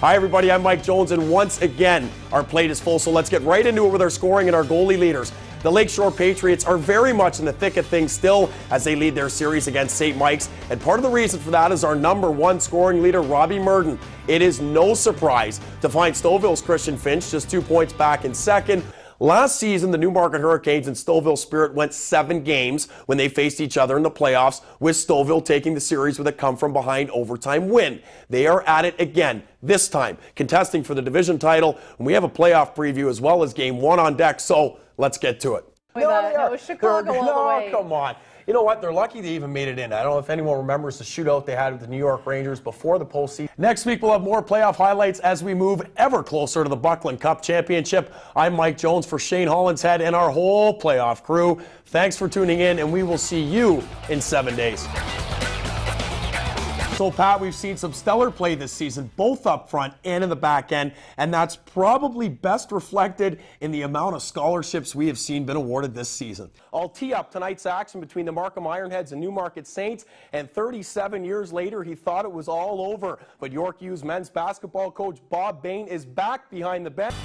Hi everybody, I'm Mike Jones, and once again, our plate is full, so let's get right into it with our scoring and our goalie leaders. The Lakeshore Patriots are very much in the thick of things still as they lead their series against St. Mike's, and part of the reason for that is our #1 scoring leader, Robbie Murden. It is no surprise to find Stouffville's Christian Finch just 2 points back in second. Last season, the Newmarket Hurricanes and Stouffville Spirit went 7 games when they faced each other in the playoffs, with Stouffville taking the series with a come-from-behind overtime win. They are at it again, this time contesting for the division title, and we have a playoff preview as well as Game 1 on deck, so let's get to it. No, Chicago all the way. Come on. You know what? They're lucky they even made it in. I don't know if anyone remembers the shootout they had with the New York Rangers before the postseason. Next week, we'll have more playoff highlights as we move ever closer to the Buckland Cup Championship. I'm Mike Jones for Shane Hollinshead and our whole playoff crew. Thanks for tuning in, and we will see you in 7 days. So, Pat, we've seen some stellar play this season, both up front and in the back end, and that's probably best reflected in the amount of scholarships we have seen been awarded this season. I'll tee up tonight's action between the Markham Ironheads and Newmarket Saints, and 37 years later, he thought it was all over. But York U's men's basketball coach Bob Bain is back behind the bench.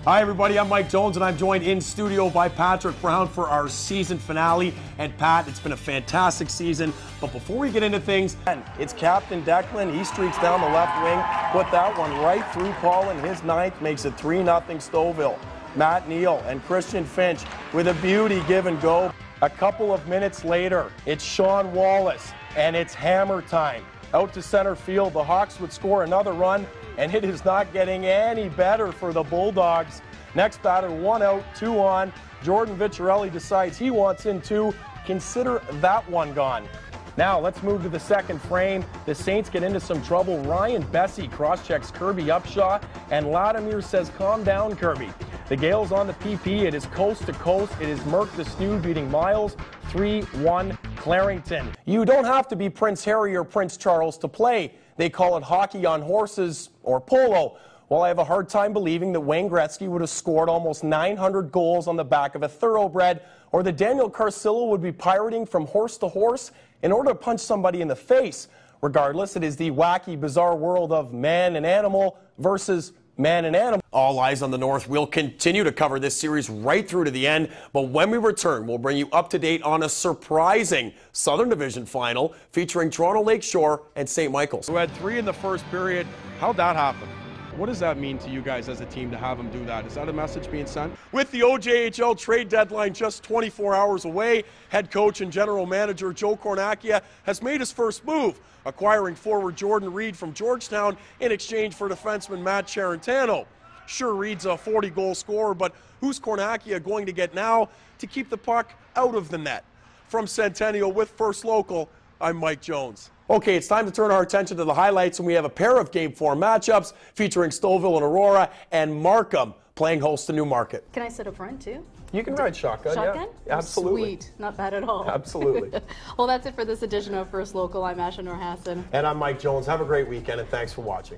Hi everybody, I'm Mike Jones, and I'm joined in studio by Patrick Brown for our season finale. And Pat, it's been a fantastic season, but before we get into things, it's Captain Declan. He streaks down the left wing, put that one right through Paul in his 9th, makes it 3-0 Stouffville. Matt Neal and Christian Finch with a beauty give and go. A couple of minutes later, it's Sean Wallace, and it's hammer time. Out to center field, the Hawks would score another run, and it is not getting any better for the Bulldogs. Next batter, 1 out, 2 on. Jordan Victorelli decides he wants in 2. Consider that one gone. Now let's move to the second frame. The Saints get into some trouble. Ryan Bessie cross-checks Kirby Upshaw, and Latimer says, "Calm down, Kirby." The Gales on the PP. It is coast to coast. It is Merck the Snood beating Miles. 3-1 Clarington. You don't have to be Prince Harry or Prince Charles to play. They call it hockey on horses or polo. Well, I have a hard time believing that Wayne Gretzky would have scored almost 900 goals on the back of a thoroughbred, or that Daniel Carcillo would be pirating from horse to horse in order to punch somebody in the face. Regardless, it is the wacky, bizarre world of man and animal versus man and animal. All Eyes on the North. We'll continue to cover this series right through to the end, but when we return, we'll bring you up to date on a surprising Southern Division final featuring Toronto Lakeshore and St. Michael's. We had 3 in the first period. How'd that happen? What does that mean to you guys as a team to have them do that? Is that a message being sent? With the OJHL trade deadline just 24 hours away, head coach and general manager Joe Cornacchia has made his first move, acquiring forward Jordan Reed from Georgetown in exchange for defenseman Matt Charentano. Sure, Reed's a 40-goal scorer, but who's Cornacchia going to get now to keep the puck out of the net? From Centennial with First Local, I'm Mike Jones. Okay, it's time to turn our attention to the highlights, and we have a pair of Game 4 matchups featuring Stouffville and Aurora, and Markham playing host to Newmarket. Can I sit up front too? You can ride shotgun, Shotgun? Yeah, absolutely. Sweet. Not bad at all. Absolutely. Well, that's it for this edition of First Local. I'm Asha Noor Hassan. And I'm Mike Jones. Have a great weekend, and thanks for watching.